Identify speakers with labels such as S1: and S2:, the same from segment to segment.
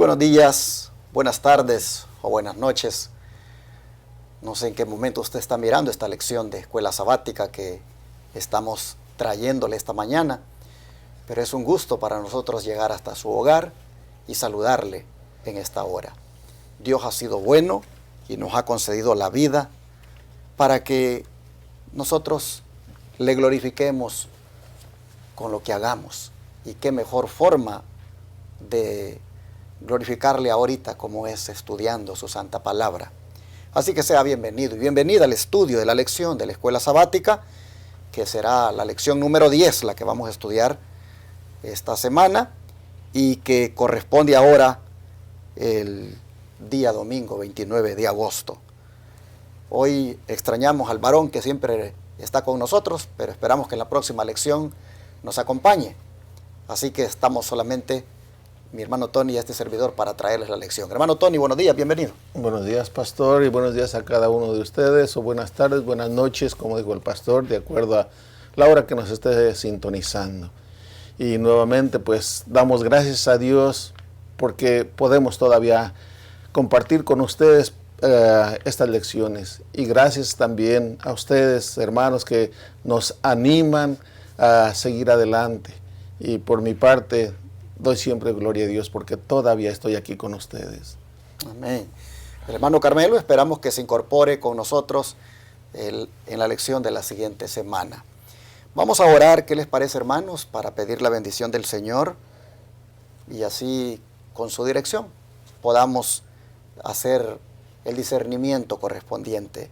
S1: buenos días, buenas tardes o buenas noches. No sé en qué momento usted está mirando esta lección de escuela sabática que estamos trayéndole esta mañana, pero es un gusto para nosotros llegar hasta su hogar y saludarle en esta hora. Dios ha sido bueno y nos ha concedido la vida para que nosotros le glorifiquemos con lo que hagamos. Y qué mejor forma de glorificarle ahorita como es estudiando su santa palabra. Así que sea bienvenido y bienvenida al estudio de la lección de la escuela sabática, que será la lección número 10, la que vamos a estudiar esta semana y que corresponde ahora el día domingo 29 de agosto. Hoy extrañamos al varón que siempre está con nosotros, pero esperamos que en la próxima lección nos acompañe. Así que estamos solamente mi hermano Tony y este servidor para traerles la lección. Hermano Tony, buenos días, bienvenido.
S2: Buenos días, pastor, y buenos días a cada uno de ustedes, o buenas tardes, buenas noches, como dijo el pastor, de acuerdo a la hora que nos esté sintonizando. Y nuevamente, pues, damos gracias a Dios porque podemos todavía compartir con ustedes estas lecciones. Y gracias también a ustedes, hermanos, que nos animan a seguir adelante. Y por mi parte, doy siempre gloria a Dios porque todavía estoy aquí con ustedes.
S1: Amén. El hermano Carmelo, esperamos que se incorpore con nosotros en la lección de la siguiente semana. Vamos a orar, ¿qué les parece, hermanos? Para pedir la bendición del Señor y así, con su dirección, podamos hacer el discernimiento correspondiente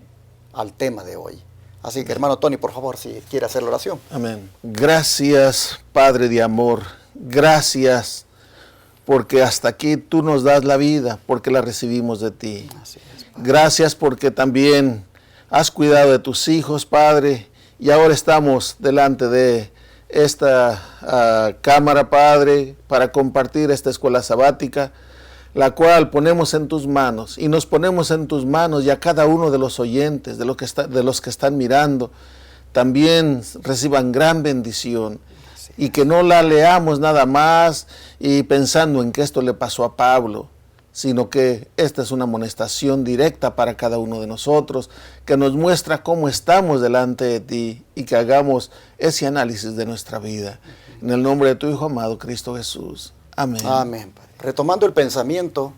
S1: al tema de hoy. Así que, hermano Tony, por favor, si quiere hacer la oración.
S2: Amén. Gracias, Padre de amor. Gracias porque hasta aquí tú nos das la vida, porque la recibimos de ti.
S1: Así es, Padre.
S2: Gracias porque también has cuidado de tus hijos, Padre, y ahora estamos delante de esta cámara, Padre, para compartir esta escuela sabática, la cual ponemos en tus manos, y nos ponemos en tus manos, y a cada uno de los oyentes, de los que están mirando, también reciban gran bendición. Y que no la leamos nada más y pensando en que esto le pasó a Pablo, sino que esta es una amonestación directa para cada uno de nosotros, que nos muestra cómo estamos delante de ti y que hagamos ese análisis de nuestra vida. En el nombre de tu Hijo amado, Cristo Jesús. Amén.
S1: Amén, Padre. Retomando el pensamiento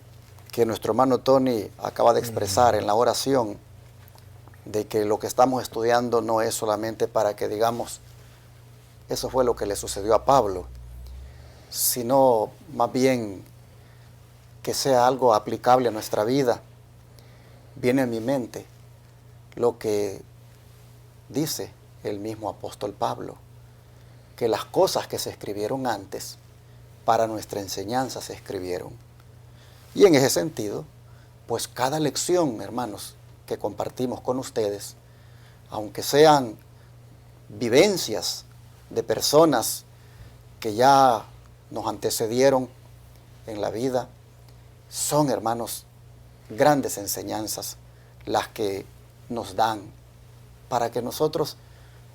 S1: que nuestro hermano Tony acaba de expresar en la oración, de que lo que estamos estudiando no es solamente para que digamos, eso fue lo que le sucedió a Pablo, sino más bien que sea algo aplicable a nuestra vida. Viene a mi mente lo que dice el mismo apóstol Pablo, que las cosas que se escribieron antes para nuestra enseñanza se escribieron. Y en ese sentido, pues cada lección, hermanos, que compartimos con ustedes, aunque sean vivencias de personas que ya nos antecedieron en la vida, son, hermanos, grandes enseñanzas las que nos dan para que nosotros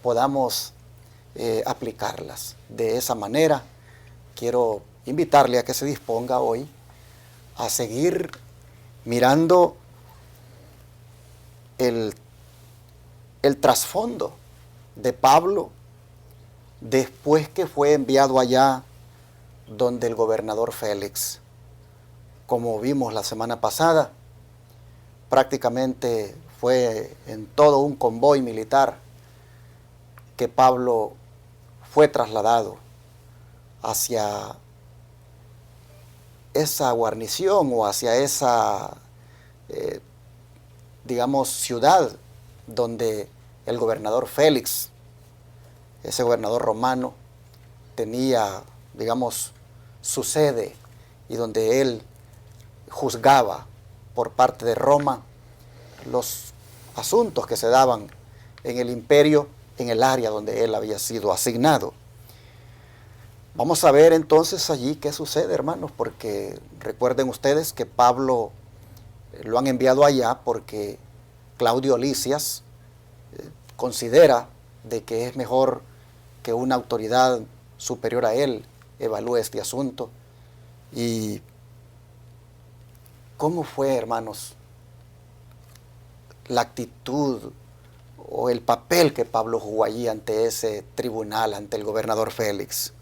S1: podamos aplicarlas. De esa manera, quiero invitarle a que se disponga hoy a seguir mirando el trasfondo de Pablo después que fue enviado allá donde el gobernador Félix. Como vimos la semana pasada, prácticamente fue en todo un convoy militar que Pablo fue trasladado hacia esa guarnición o hacia esa, digamos, ciudad donde el gobernador Félix, ese gobernador romano, tenía, digamos, su sede y donde él juzgaba por parte de Roma los asuntos que se daban en el imperio, en el área donde él había sido asignado. Vamos a ver entonces allí qué sucede, hermanos, porque recuerden ustedes que Pablo lo han enviado allá porque Claudio Lisias considera de que es mejor que una autoridad superior a él evalúe este asunto. Y ¿Cómo fue, hermanos, la actitud o el papel que Pablo jugó allí ante ese tribunal, ante el gobernador Félix?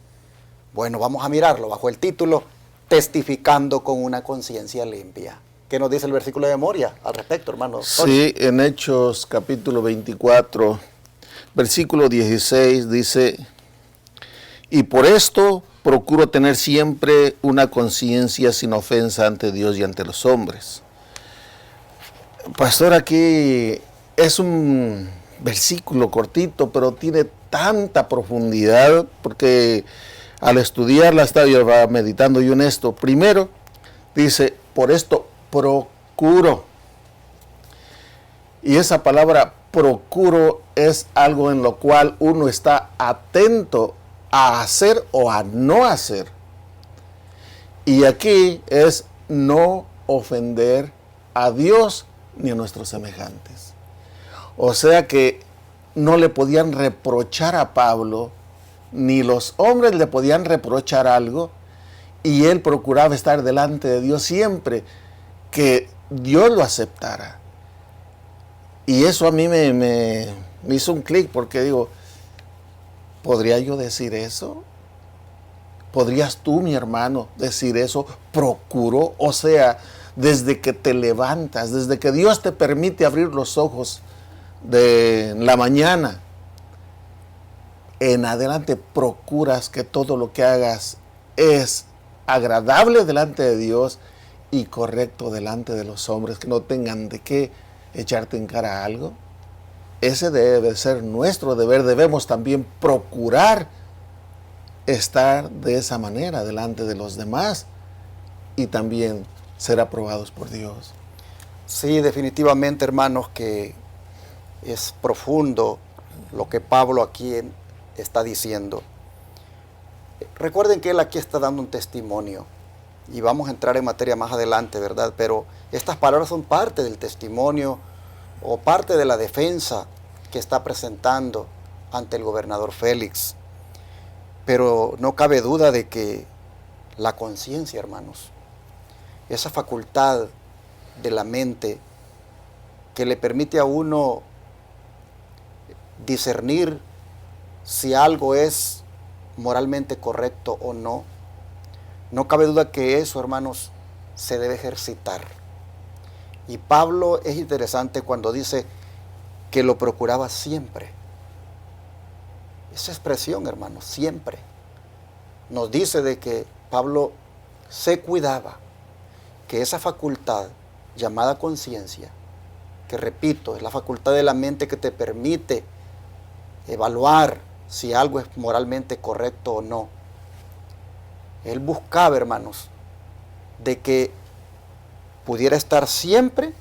S1: Bueno, vamos a mirarlo bajo el título Testificando con una conciencia limpia. ¿Qué nos dice el versículo de memoria al respecto, hermano?
S2: Sí, en Hechos capítulo 24, versículo 16 dice: y por esto procuro tener siempre una conciencia sin ofensa ante Dios y ante los hombres. Pastor, aquí es un versículo cortito, pero tiene tanta profundidad, porque al estudiarla estaba yo meditando yo en esto. Primero, dice, por esto procuro. Y esa palabra procuro es algo en lo cual uno está atento a hacer o a no hacer. Y aquí es no ofender a Dios ni a nuestros semejantes. O sea que no le podían reprochar a Pablo, ni los hombres le podían reprochar algo, y él procuraba estar delante de Dios siempre, que Dios lo aceptara. Y eso a mí me hizo un clic, porque digo, ¿podría yo decir eso? ¿Podrías tú, mi hermano, decir eso? Procuro, o sea, desde que te levantas, desde que Dios te permite abrir los ojos de la mañana en adelante, procuras que todo lo que hagas es agradable delante de Dios y correcto delante de los hombres, que no tengan de qué echarte en cara algo. Ese debe ser nuestro deber. Debemos también procurar estar de esa manera delante de los demás y también ser aprobados por Dios.
S1: Sí, definitivamente, hermanos, que es profundo lo que Pablo aquí está diciendo. Recuerden que él aquí está dando un testimonio y vamos a entrar en materia más adelante, ¿verdad? Pero estas palabras son parte del testimonio o parte de la defensa que está presentando ante el gobernador Félix. Pero no cabe duda de que la conciencia, hermanos, esa facultad de la mente que le permite a uno discernir si algo es moralmente correcto o no, no cabe duda que eso, hermanos, se debe ejercitar. Y Pablo es interesante cuando dice que lo procuraba siempre. Esa expresión, hermanos, siempre, nos dice de que Pablo se cuidaba que esa facultad llamada conciencia, que repito, es la facultad de la mente que te permite evaluar si algo es moralmente correcto o no. Él buscaba, hermanos, de que pudiera estar siempre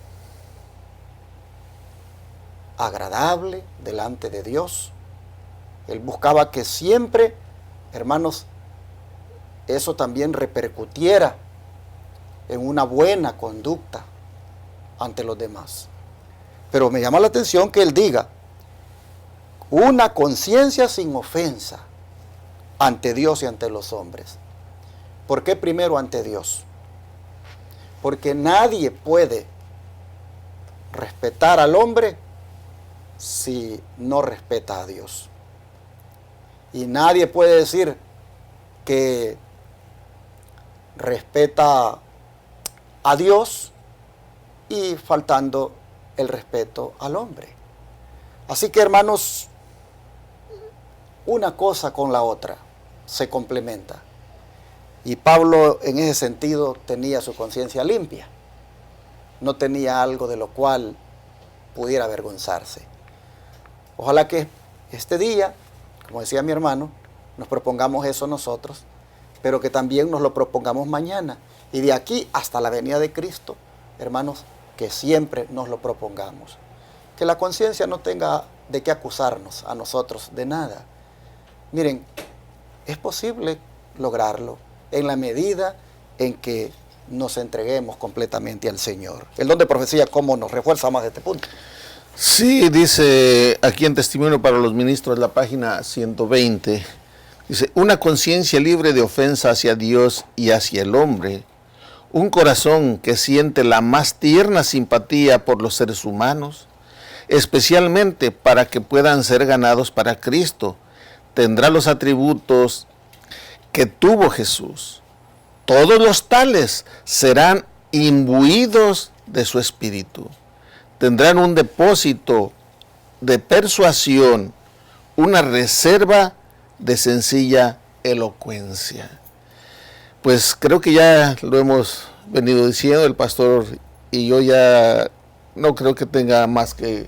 S1: agradable delante de Dios. Él buscaba que siempre, hermanos, eso también repercutiera en una buena conducta ante los demás. Pero me llama la atención que él diga, una conciencia sin ofensa ante Dios y ante los hombres. ¿Por qué primero ante Dios? Porque nadie puede respetar al hombre si no respeta a Dios. Y nadie puede decir que respeta a Dios y faltando el respeto al hombre. Así que, hermanos, una cosa con la otra se complementa. Y Pablo en ese sentido tenía su conciencia limpia. No tenía algo de lo cual pudiera avergonzarse. Ojalá que este día, como decía mi hermano, nos propongamos eso nosotros, pero que también nos lo propongamos mañana. Y de aquí hasta la venida de Cristo, hermanos, que siempre nos lo propongamos. Que la conciencia no tenga de qué acusarnos a nosotros de nada. Miren, es posible lograrlo en la medida en que nos entreguemos completamente al Señor. El don de profecía, ¿cómo nos refuerza más de este punto?
S2: Sí, dice aquí en Testimonio para los Ministros, la página 120, dice, una conciencia libre de ofensa hacia Dios y hacia el hombre, un corazón que siente la más tierna simpatía por los seres humanos, especialmente para que puedan ser ganados para Cristo, tendrá los atributos que tuvo Jesús. Todos los tales serán imbuidos de su espíritu. Tendrán un depósito de persuasión, una reserva de sencilla elocuencia. Pues creo que ya lo hemos venido diciendo el pastor y yo ya no creo que tenga más que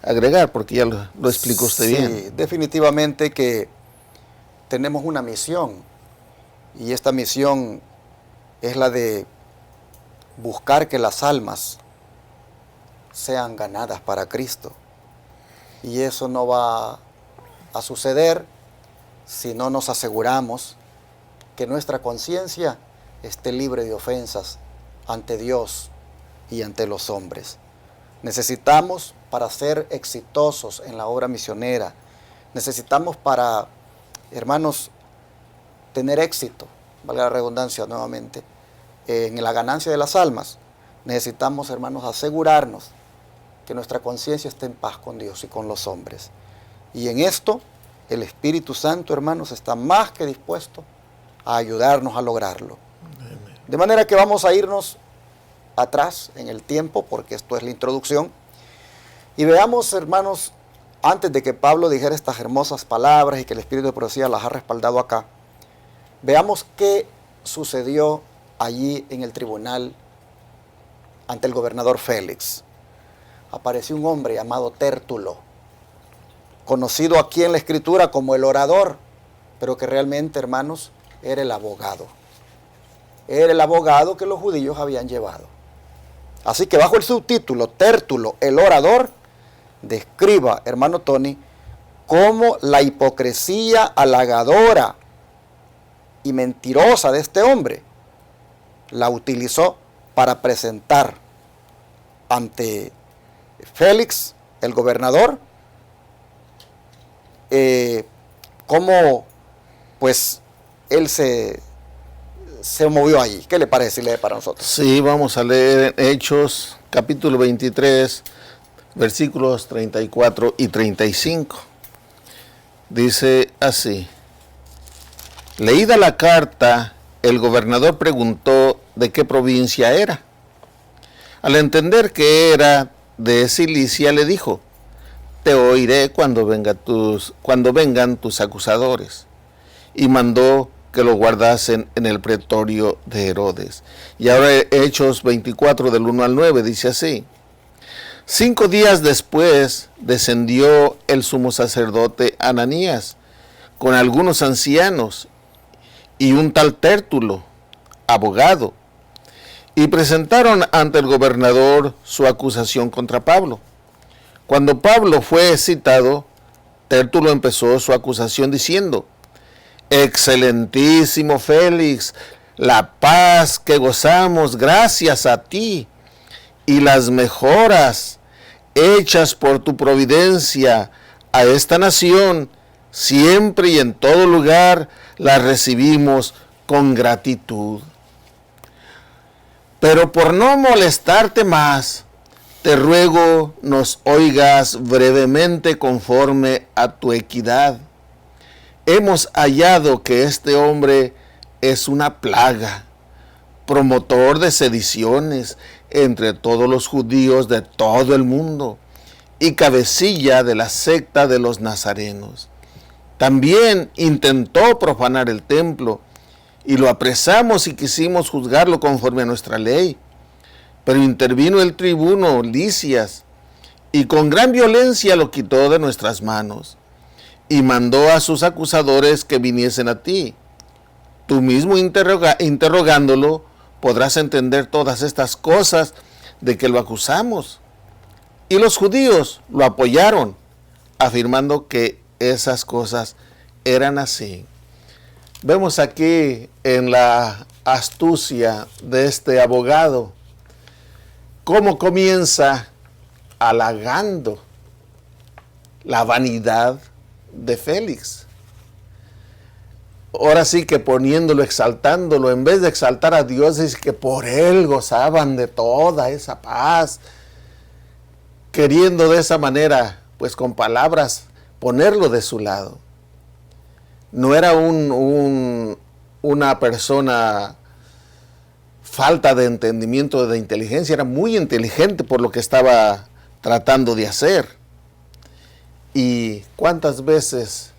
S2: agregar porque ya lo explicó usted bien.
S1: Sí, definitivamente que tenemos una misión y esta misión es la de buscar que las almas sean ganadas para Cristo. Y eso no va a suceder si no nos aseguramos que nuestra conciencia esté libre de ofensas ante Dios y ante los hombres. Necesitamos, para ser exitosos en la obra misionera, necesitamos para, hermanos, tener éxito, valga la redundancia nuevamente, en la ganancia de las almas, necesitamos, hermanos, asegurarnos que nuestra conciencia esté en paz con Dios y con los hombres. Y en esto, el Espíritu Santo, hermanos, está más que dispuesto a ayudarnos a lograrlo. De manera que vamos a irnos atrás en el tiempo, porque esto es la introducción, y veamos, hermanos, antes de que Pablo dijera estas hermosas palabras y que el Espíritu de profecía las ha respaldado acá, veamos qué sucedió allí en el tribunal ante el gobernador Félix. Apareció un hombre llamado Tértulo, conocido aquí en la Escritura como el orador, pero que realmente, hermanos, era el abogado. Era el abogado que los judíos habían llevado. Así que bajo el subtítulo Tértulo, el orador, describa, hermano Tony, cómo la hipocresía halagadora y mentirosa de este hombre la utilizó para presentar ante Félix, el gobernador, cómo pues él se movió allí. ¿Qué le parece si lee para nosotros?
S2: Sí, vamos a leer Hechos, capítulo 23, versículos 34 y 35. Dice así: leída la carta, el gobernador preguntó de qué provincia era. Al entender que era de Cilicia, le dijo: te oiré cuando vengan tus acusadores. Y mandó que lo guardasen en el pretorio de Herodes. Y ahora Hechos 24 del 1 al 9 dice así: 5 días después descendió el sumo sacerdote Ananías con algunos ancianos y un tal Tértulo, abogado, y presentaron ante el gobernador su acusación contra Pablo. Cuando Pablo fue citado, Tértulo empezó su acusación diciendo: excelentísimo Félix, la paz que gozamos gracias a ti y las mejoras hechas por tu providencia a esta nación, siempre y en todo lugar las recibimos con gratitud. Pero por no molestarte más, te ruego nos oigas brevemente conforme a tu equidad. Hemos hallado que este hombre es una plaga, promotor de sediciones entre todos los judíos de todo el mundo y cabecilla de la secta de los nazarenos. También intentó profanar el templo y lo apresamos y quisimos juzgarlo conforme a nuestra ley. Pero intervino el tribuno Licias y con gran violencia lo quitó de nuestras manos y mandó a sus acusadores que viniesen a ti. Tú mismo interrogándolo podrás entender todas estas cosas de que lo acusamos. Y los judíos lo apoyaron, afirmando que esas cosas eran así. Vemos aquí en la astucia de este abogado cómo comienza halagando la vanidad de Félix. ahora sí que poniéndolo, exaltándolo, en vez de exaltar a Dios, dice que por Él gozaban de toda esa paz, queriendo de esa manera, pues con palabras, ponerlo de su lado. No era una persona falta de entendimiento, de inteligencia, era muy inteligente por lo que estaba tratando de hacer. Y cuántas veces,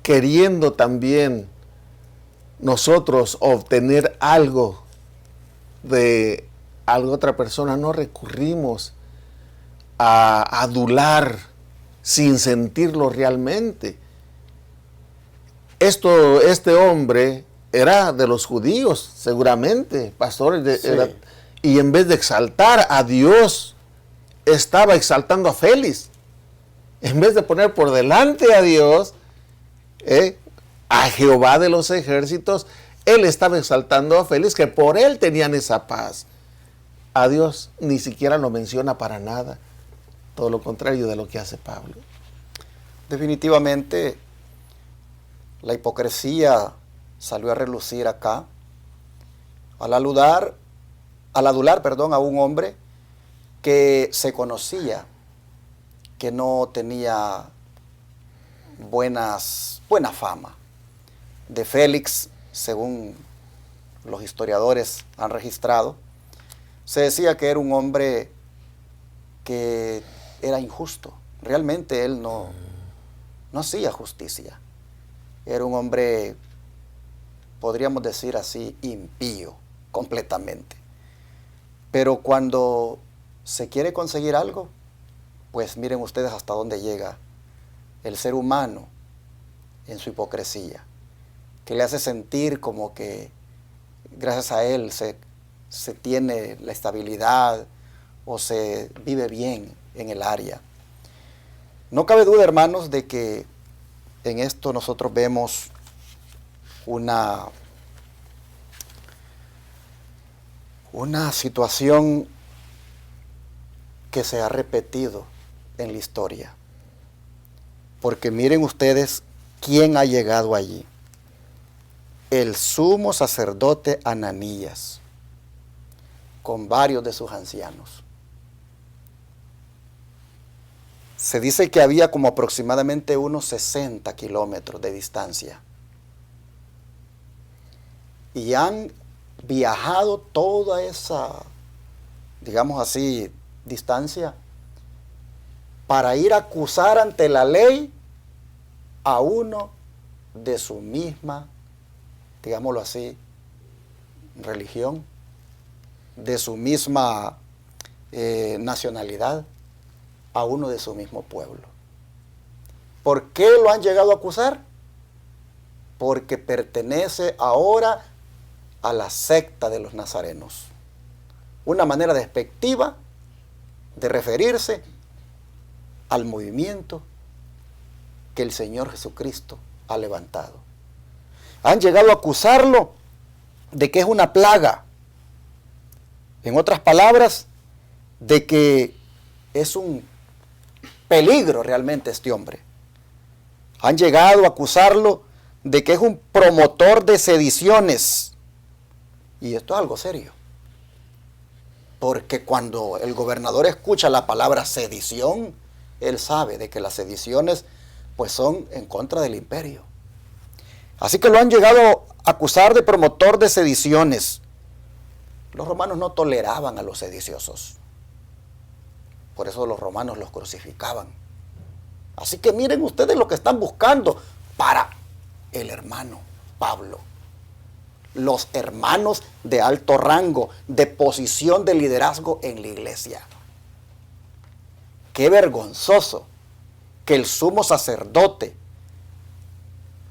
S2: queriendo también nosotros obtener algo de otra persona, no recurrimos a adular sin sentirlo realmente. Este hombre era de los judíos, seguramente, pastor,
S1: Sí.
S2: y en vez de exaltar a Dios, estaba exaltando a Félix. En vez de poner por delante a Dios, a Jehová de los ejércitos, él estaba exaltando a Félix, que por él tenían esa paz. A Dios ni siquiera lo menciona para nada, todo lo contrario de lo que hace Pablo.
S1: Definitivamente, la hipocresía salió a relucir acá, al adular, a un hombre que se conocía, que no tenía buena fama. De Félix, según los historiadores han registrado, se decía que era un hombre que era injusto. Realmente él no hacía justicia. Era un hombre, podríamos decir así, impío completamente. Pero cuando se quiere conseguir algo, pues miren ustedes hasta dónde llega el ser humano en su hipocresía, que le hace sentir como que gracias a él se tiene la estabilidad o se vive bien en el área. No cabe duda, hermanos, de que en esto nosotros vemos una situación que se ha repetido en la historia. Porque miren ustedes quién ha llegado allí. El sumo sacerdote Ananías, con varios de sus ancianos. Se dice que había como aproximadamente unos 60 kilómetros de distancia. Y han viajado toda esa, digamos así, distancia para ir a acusar ante la ley a uno de su misma, digámoslo así, religión, de su misma nacionalidad, a uno de su mismo pueblo. ¿Por qué lo han llegado a acusar? Porque pertenece ahora a la secta de los nazarenos. Una manera despectiva de referirse al movimiento que el Señor Jesucristo ha levantado. Han llegado a acusarlo de que es una plaga. En otras palabras, de que es un peligro realmente este hombre. Han llegado a acusarlo de que es un promotor de sediciones. Y esto es algo serio. Porque cuando el gobernador escucha la palabra sedición, él sabe de que las sediciones pues son en contra del imperio. Así que lo han llegado a acusar de promotor de sediciones. Los romanos no toleraban a los sediciosos. Por eso los romanos los crucificaban. Así que miren ustedes lo que están buscando para el hermano Pablo. Los hermanos de alto rango, de posición de liderazgo en la iglesia. Qué vergonzoso que el sumo sacerdote,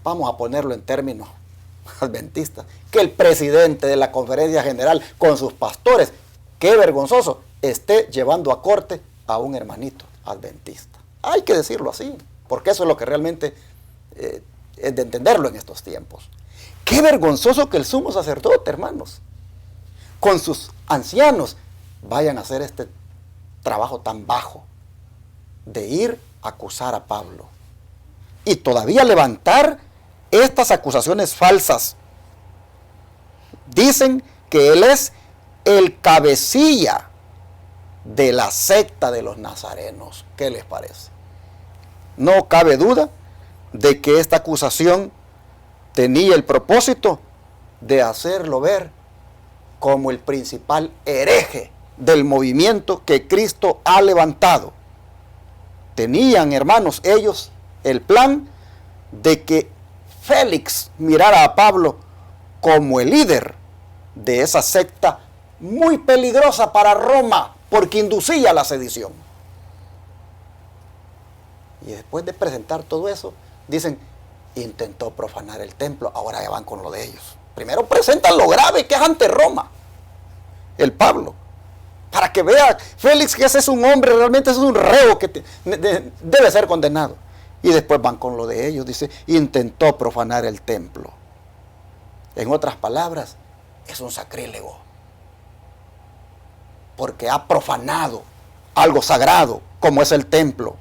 S1: vamos a ponerlo en términos adventistas, que el presidente de la conferencia general con sus pastores, qué vergonzoso, esté llevando a corte a un hermanito adventista. Hay que decirlo así, porque eso es lo que realmente es de entenderlo en estos tiempos. Qué vergonzoso que el sumo sacerdote, hermanos, con sus ancianos, vayan a hacer este trabajo tan bajo de ir a acusar a Pablo y todavía levantar estas acusaciones falsas. Dicen que él es el cabecilla de la secta de los nazarenos. ¿Qué les parece? No cabe duda de que esta acusación tenía el propósito de hacerlo ver como el principal hereje del movimiento que Cristo ha levantado. Tenían, hermanos, ellos el plan de que Félix mirara a Pablo como el líder de esa secta muy peligrosa para Roma, porque inducía la sedición. Y después de presentar todo eso, dicen, intentó profanar el templo, ahora ya van con lo de ellos. Primero presentan lo grave que es ante Roma, el Pablo, para que vea Félix que ese es un hombre, realmente es un reo que debe ser condenado. Y después van con lo de ellos, dice, intentó profanar el templo. En otras palabras, es un sacrílego, porque ha profanado algo sagrado, como es el templo.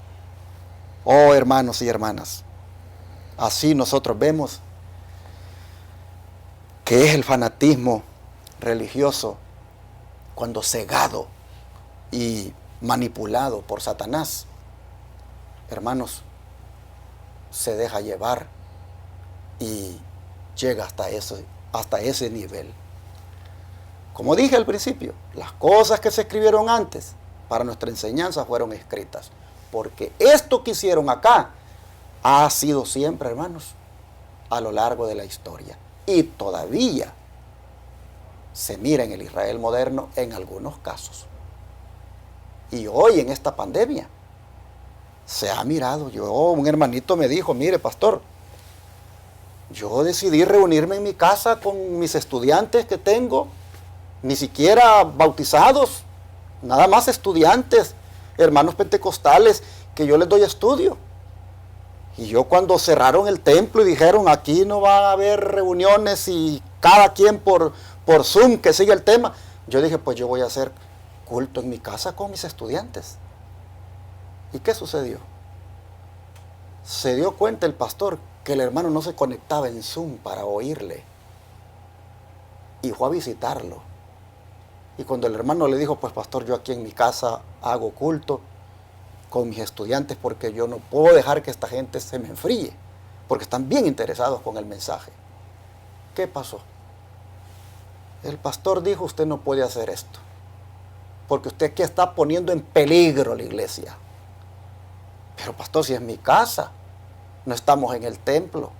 S1: Oh, hermanos y hermanas, así nosotros vemos que es el fanatismo religioso cuando cegado y manipulado por Satanás, hermanos, se deja llevar y llega hasta ese nivel. Como dije al principio, las cosas que se escribieron antes para nuestra enseñanza fueron escritas, porque esto que hicieron acá ha sido siempre, hermanos, a lo largo de la historia, y todavía se mira en el Israel moderno en algunos casos. Y hoy en esta pandemia se ha mirado. Un hermanito me dijo, mire pastor, yo decidí reunirme en mi casa con mis estudiantes que tengo, ni siquiera bautizados, nada más estudiantes, hermanos pentecostales, que yo les doy estudio. Y yo cuando cerraron el templo y dijeron, aquí no va a haber reuniones y cada quien por Zoom que sigue el tema, yo dije, pues yo voy a hacer culto en mi casa con mis estudiantes. ¿Y qué sucedió? Se dio cuenta el pastor que el hermano no se conectaba en Zoom para oírle. Y fue a visitarlo. Y cuando el hermano le dijo, pues pastor, yo aquí en mi casa hago culto con mis estudiantes porque yo no puedo dejar que esta gente se me enfríe, porque están bien interesados con el mensaje. ¿Qué pasó? El pastor dijo, usted no puede hacer esto, porque usted aquí está poniendo en peligro la iglesia. Pero pastor, si es mi casa, no estamos en el templo,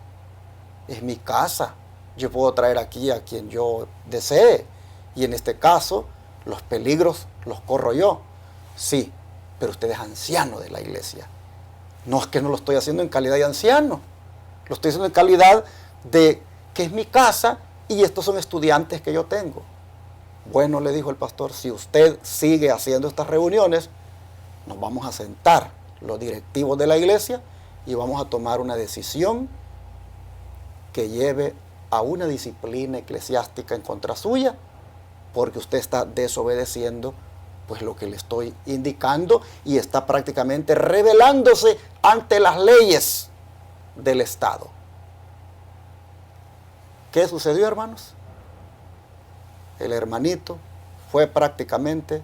S1: es mi casa, yo puedo traer aquí a quien yo desee, y en este caso, los peligros los corro yo. Sí, pero usted es anciano de la iglesia. No es que no lo estoy haciendo en calidad de anciano, lo estoy haciendo en calidad de que es mi casa y estos son estudiantes que yo tengo. Bueno, le dijo el pastor, si usted sigue haciendo estas reuniones, nos vamos a sentar los directivos de la iglesia y vamos a tomar una decisión que lleve a una disciplina eclesiástica en contra suya, porque usted está desobedeciendo pues lo que le estoy indicando y está prácticamente rebelándose ante las leyes del Estado. ¿Qué sucedió, hermanos? El hermanito fue prácticamente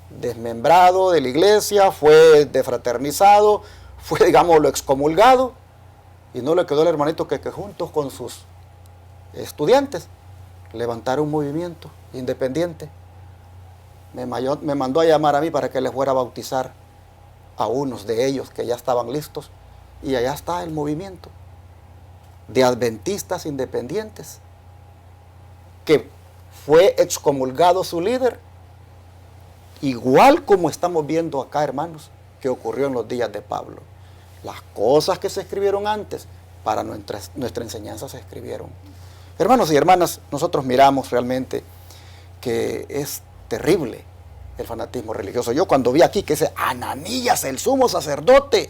S1: desmembrado de la iglesia, fue defraternizado, fue, digámoslo, excomulgado, y no le quedó el hermanito que juntos con sus estudiantes levantaron un movimiento independiente. Me mandó a llamar a mí para que les fuera a bautizar a unos de ellos que ya estaban listos, y allá está el movimiento de adventistas independientes, que fue excomulgado su líder, igual como estamos viendo acá, hermanos, que ocurrió en los días de Pablo. Las cosas que se escribieron antes para nuestra enseñanza se escribieron. Hermanos y hermanas, nosotros miramos realmente que es terrible el fanatismo religioso. Yo cuando vi aquí que ese Ananías, el sumo sacerdote,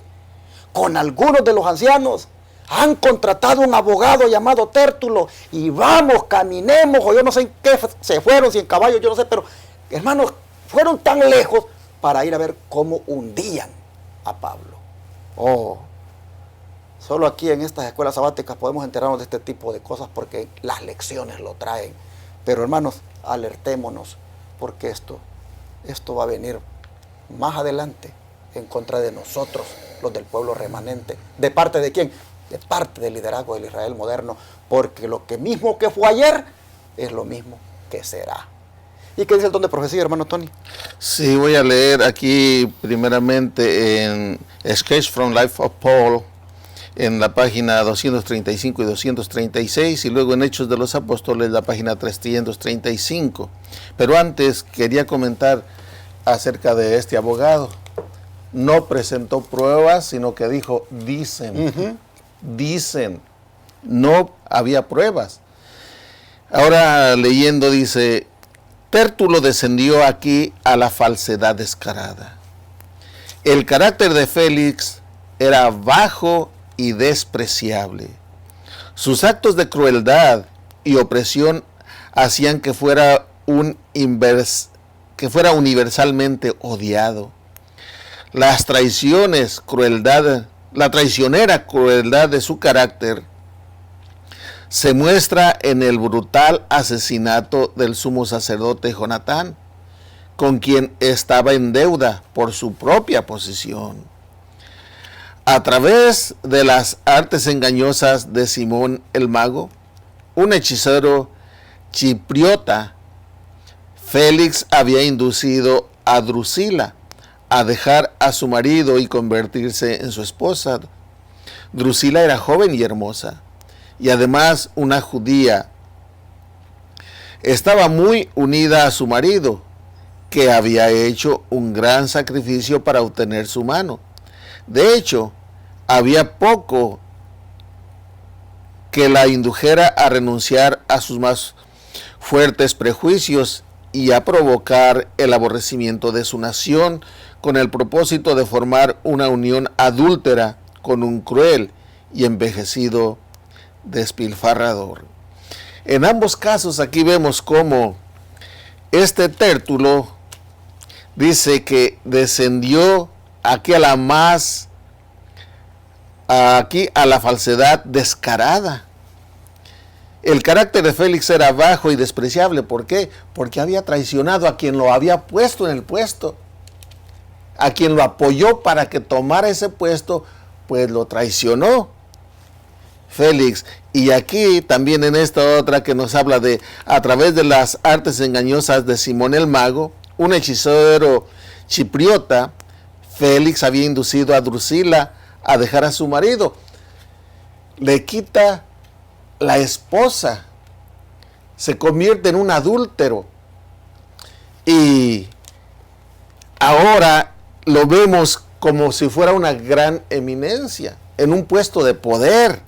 S1: con algunos de los ancianos, han contratado un abogado llamado Tértulo, y vamos, caminemos, o yo no sé en qué se fueron, si en caballo, yo no sé, pero hermanos, fueron tan lejos para ir a ver cómo hundían a Pablo. Oh, Solo aquí en estas escuelas sabáticas podemos enterarnos de este tipo de cosas porque las lecciones lo traen. Pero hermanos, alertémonos porque esto va a venir más adelante en contra de nosotros, los del pueblo remanente. ¿De parte de quién? De parte del liderazgo del Israel moderno, porque lo que mismo que fue ayer es lo mismo que será. ¿Y qué dice el don de profecía, hermano Tony?
S2: Sí, voy a leer aquí primeramente en Sketch from Life of Paul, en la página 235 y 236, y luego en Hechos de los Apóstoles, la página 335. Pero antes quería comentar acerca de este abogado. No presentó pruebas, sino que dijo, dicen, dicen. No había pruebas. Ahora leyendo dice, Tértulo descendió aquí a la falsedad descarada. El carácter de Félix era bajo y despreciable. Sus actos de crueldad y opresión hacían que fuera universalmente odiado. Las traiciones, la traicionera crueldad de su carácter se muestra en el brutal asesinato del sumo sacerdote Jonatán, con quien estaba en deuda por su propia posición. A través de las artes engañosas de Simón el Mago, un hechicero chipriota, Félix había inducido a Drusila a dejar a su marido y convertirse en su esposa. Drusila era joven y hermosa, y además una judía. Estaba muy unida a su marido, que había hecho un gran sacrificio para obtener su mano. De hecho, había poco que la indujera a renunciar a sus más fuertes prejuicios y a provocar el aborrecimiento de su nación con el propósito de formar una unión adúltera con un cruel y envejecido despilfarrador. En ambos casos aquí vemos cómo este Tértulo dice que descendió aquí a la falsedad descarada. El carácter de Félix era bajo y despreciable. ¿Por qué? Porque había traicionado a quien lo había puesto en el puesto. A quien lo apoyó para que tomara ese puesto, pues lo traicionó Félix. Y aquí también en esta otra que nos habla de a través de las artes engañosas de Simón el Mago, un hechicero chipriota, Félix había inducido a Drusila a dejar a su marido. Le quita la esposa, se convierte en un adúltero. Y ahora lo vemos como si fuera una gran eminencia, en un puesto de poder,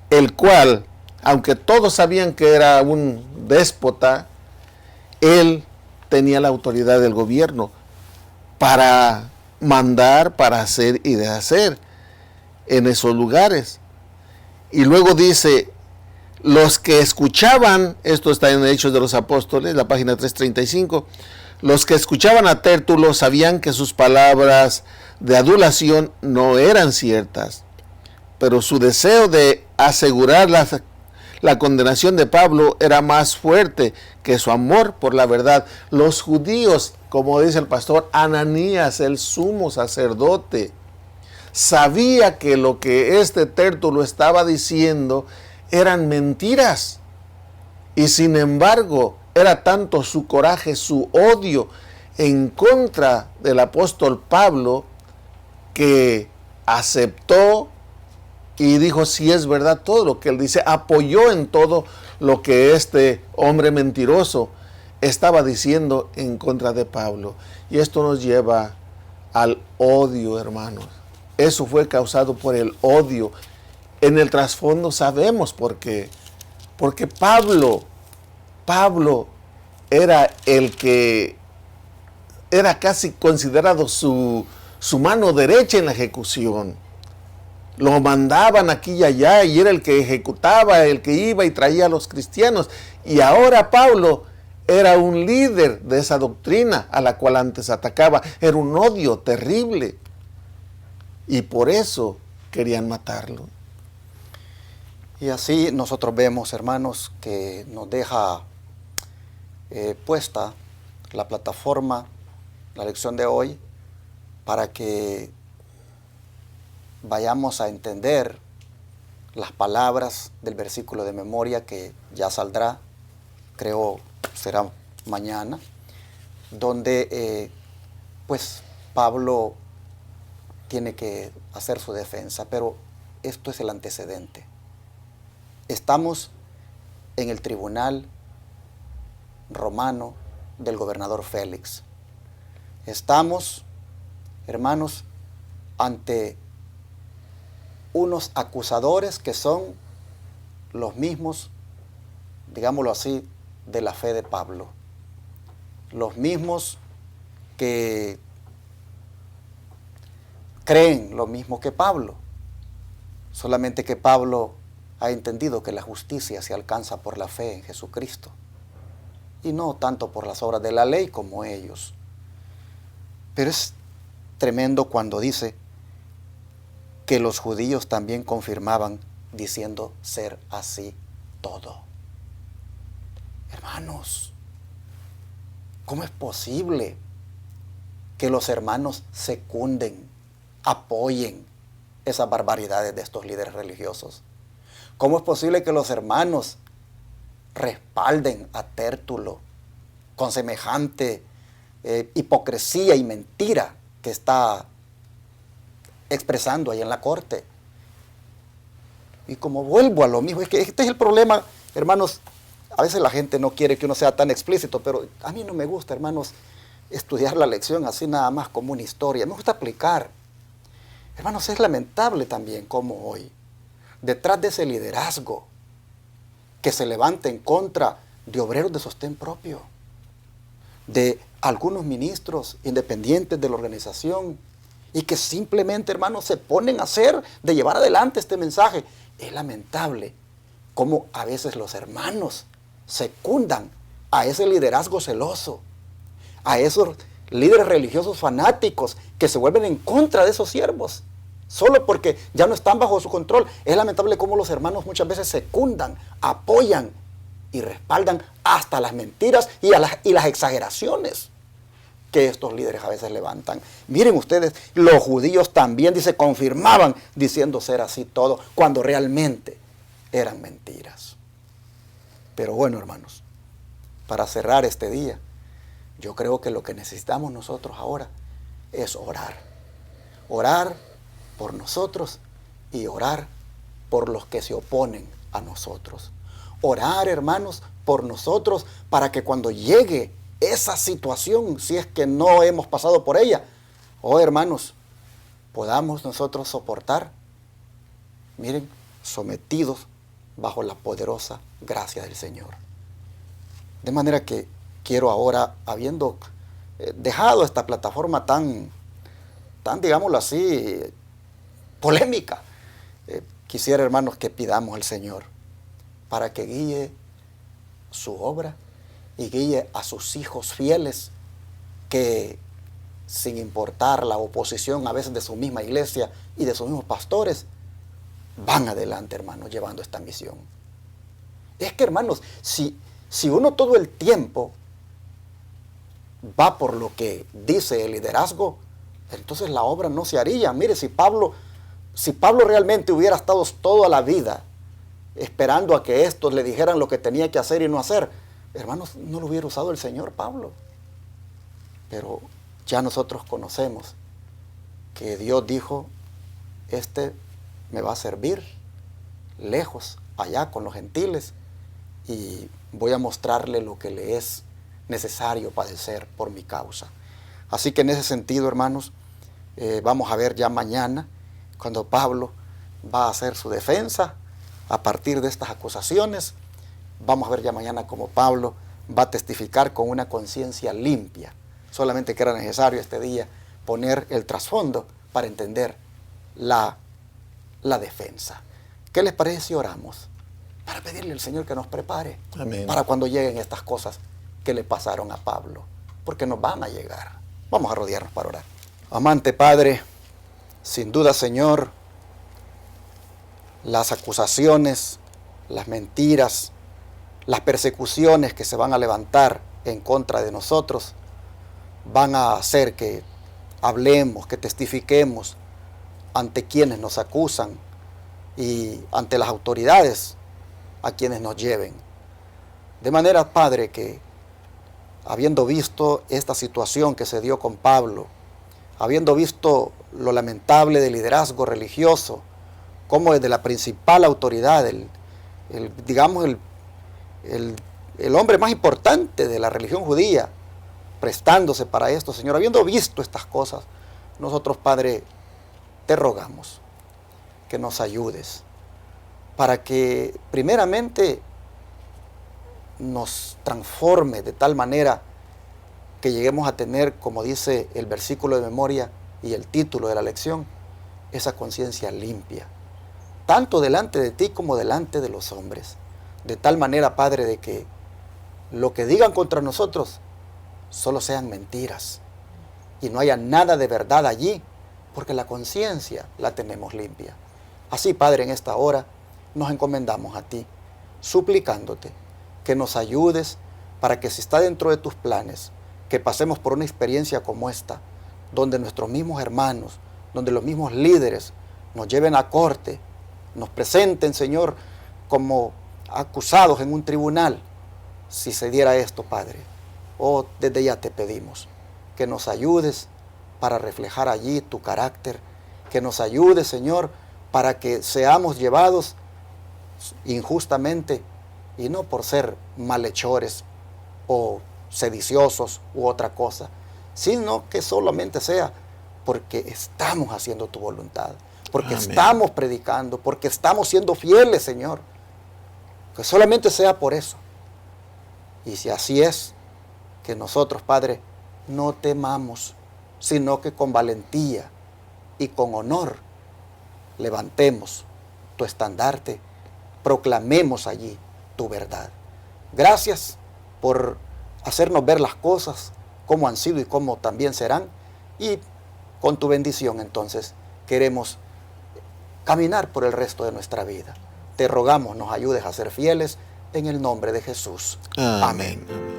S2: el cual, aunque todos sabían que era un déspota, él tenía la autoridad del gobierno para mandar, para hacer y deshacer en esos lugares. Y luego dice, los que escuchaban, esto está en Hechos de los Apóstoles, la página 335, los que escuchaban a Tértulo sabían que sus palabras de adulación no eran ciertas, pero su deseo de asegurar la condenación de Pablo era más fuerte que su amor por la verdad. Los judíos, como dice el pastor Ananías, el sumo sacerdote, sabía que lo que este Tértulo estaba diciendo eran mentiras. Y sin embargo, era tanto su coraje, su odio en contra del apóstol Pablo, que aceptó y dijo, si es verdad todo lo que él dice, apoyó en todo lo que este hombre mentiroso estaba diciendo en contra de Pablo. Y esto nos lleva al odio, hermanos. Eso fue causado por el odio. En el trasfondo sabemos por qué. Porque Pablo era el que era casi considerado su mano derecha en la ejecución. Lo mandaban aquí y allá y era el que ejecutaba, el que iba y traía a los cristianos. Y ahora Pablo era un líder de esa doctrina a la cual antes atacaba. Era un odio terrible. Y por eso querían matarlo.
S1: Y así nosotros vemos, hermanos, que nos deja puesta la plataforma, la lección de hoy, para que vayamos a entender las palabras del versículo de memoria que ya saldrá, creo será mañana, donde pues Pablo tiene que hacer su defensa, pero esto es el antecedente. Estamos en el tribunal romano del gobernador Félix. Estamos, hermanos, ante unos acusadores que son los mismos, digámoslo así, de la fe de Pablo. Los mismos que creen lo mismo que Pablo. Solamente que Pablo ha entendido que la justicia se alcanza por la fe en Jesucristo y no tanto por las obras de la ley como ellos. Pero es tremendo cuando dice que los judíos también confirmaban diciendo ser así todo. Hermanos, ¿cómo es posible que los hermanos secunden, apoyen esas barbaridades de estos líderes religiosos? ¿Cómo es posible que los hermanos respalden a Tértulo con semejante hipocresía y mentira que está expresando ahí en la corte? Y como vuelvo a lo mismo, es que este es el problema, hermanos. A veces la gente no quiere que uno sea tan explícito, pero a mí no me gusta, hermanos, estudiar la lección así nada más como una historia. Me gusta aplicar. Hermanos, es lamentable también como hoy, detrás de ese liderazgo que se levanta en contra de obreros de sostén propio, de algunos ministros independientes de la organización, y que simplemente, hermanos, se ponen a hacer, de llevar adelante este mensaje. Es lamentable cómo a veces los hermanos secundan a ese liderazgo celoso, a esos líderes religiosos fanáticos que se vuelven en contra de esos siervos, solo porque ya no están bajo su control. Es lamentable cómo los hermanos muchas veces secundan, apoyan y respaldan hasta las mentiras y las exageraciones que estos líderes a veces levantan. Miren ustedes, los judíos también, dice, confirmaban diciendo ser así todo, cuando realmente eran mentiras. Pero bueno, hermanos, para cerrar este día, yo creo que lo que necesitamos nosotros ahora es orar. Orar por nosotros y orar por los que se oponen a nosotros. Orar, hermanos, por nosotros para que cuando llegue esa situación, si es que no hemos pasado por ella, hermanos, podamos nosotros soportar, miren, sometidos bajo la poderosa gracia del Señor. De manera que quiero ahora, habiendo dejado esta plataforma tan, digámoslo así, polémica, quisiera, hermanos, que pidamos al Señor para que guíe su obra y guíe a sus hijos fieles que, sin importar la oposición a veces de su misma iglesia y de sus mismos pastores, van adelante, hermanos, llevando esta misión. Es que, hermanos, si uno todo el tiempo va por lo que dice el liderazgo, entonces la obra no se haría. Mire, si Pablo realmente hubiera estado toda la vida esperando a que estos le dijeran lo que tenía que hacer y no hacer, hermanos, no lo hubiera usado el Señor Pablo. Pero ya nosotros conocemos que Dios dijo, este me va a servir lejos, allá con los gentiles, y voy a mostrarle lo que le es necesario padecer por mi causa. Así que en ese sentido, hermanos, vamos a ver ya mañana, cuando Pablo va a hacer su defensa a partir de estas acusaciones. Vamos a ver ya mañana cómo Pablo va a testificar con una conciencia limpia. Solamente que era necesario este día poner el trasfondo para entender la defensa. ¿Qué les parece si oramos? Para pedirle al Señor que nos prepare. Amén. Para cuando lleguen estas cosas que le pasaron a Pablo, porque nos van a llegar. Vamos a rodearnos para orar. Amante Padre, sin duda, Señor, las acusaciones, las mentiras, las persecuciones que se van a levantar en contra de nosotros van a hacer que hablemos, que testifiquemos ante quienes nos acusan y ante las autoridades a quienes nos lleven. De manera, Padre, que habiendo visto esta situación que se dio con Pablo, habiendo visto lo lamentable del liderazgo religioso, como desde la principal autoridad, el hombre más importante de la religión judía, prestándose para esto, Señor, habiendo visto estas cosas, nosotros, Padre, te rogamos que nos ayudes para que primeramente nos transforme de tal manera que lleguemos a tener, como dice el versículo de memoria y el título de la lección, esa conciencia limpia, tanto delante de ti como delante de los hombres. De tal manera, Padre, de que lo que digan contra nosotros solo sean mentiras y no haya nada de verdad allí, porque la conciencia la tenemos limpia. Así, Padre, en esta hora nos encomendamos a ti, suplicándote que nos ayudes para que, si está dentro de tus planes, que pasemos por una experiencia como esta, donde nuestros mismos hermanos, donde los mismos líderes nos lleven a corte, nos presenten, Señor, como acusados en un tribunal. Si se diera esto, Padre, desde ya te pedimos que nos ayudes para reflejar allí tu carácter, que nos ayudes, Señor, para que seamos llevados injustamente, y no por ser malhechores o sediciosos u otra cosa, sino que solamente sea porque estamos haciendo tu voluntad, porque
S2: Amén.
S1: estamos predicando, porque estamos siendo fieles, Señor. Que solamente sea por eso. Y si así es, que nosotros, Padre, no temamos, sino que con valentía y con honor levantemos tu estandarte, proclamemos allí tu verdad. Gracias por hacernos ver las cosas como han sido y como también serán, y con tu bendición entonces queremos caminar por el resto de nuestra vida. Te rogamos nos ayudes a ser fieles en el nombre de Jesús.
S2: Amén. Amén.